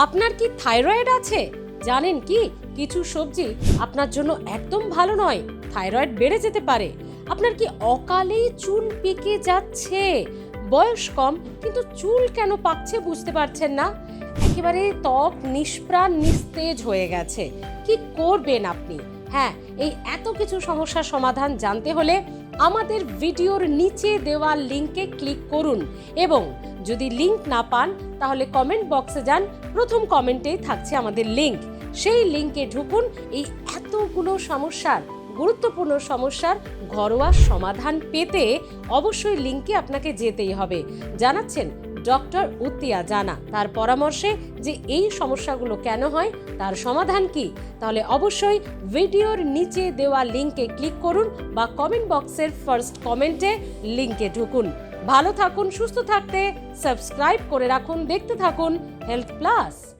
আপনার কি থাইরয়েড আছে? জানেন কি কিছু সবজি আপনার জন্য একদম ভালো নয়, থাইরয়েড বেড়ে যেতে পারে। আপনার কি অকালেই চুল পেকে যাচ্ছে? বয়স কম কিন্তু চুল কেন পাকছে বুঝতে পারছেন না? একেবারে ত্বক নিষ্প্রাণ নিস্তেজ হয়ে গেছে। কি করবেন আপনি? হ্যাঁ, এই এত কিছু সমস্যার সমাধান জানতে হলে আমাদের ভিডিওর নিচে দেওয়া লিংকে ক্লিক করুন এবং যদি লিংক না পান তাহলে কমেন্ট বক্সে যান, প্রথম কমেন্টেই থাকছে আমাদের লিংক। সেই লিংকে ঢুকুন। এই এতগুলো সমস্যার, গুরুত্বপূর্ণ সমস্যার ঘরোয়া সমাধান পেতে অবশ্যই লিংকে আপনাকে যেতেই হবে। জানাচ্ছেন ডক্টর উত্তিয়া জানা, তার পরামর্শে যে এই সমস্যাগুলো কেন হয়, তার সমাধান কি। তাহলে অবশ্যই ভিডিওর নিচে দেওয়া লিংকে ক্লিক করুন বা কমেন্ট বক্সের ফার্স্ট কমেন্টে লিংকে ঢুকুন। ভালো থাকুন, সুস্থ থাকতে সাবস্ক্রাইব করে রাখুন, দেখতে থাকুন হেলথ প্লাস।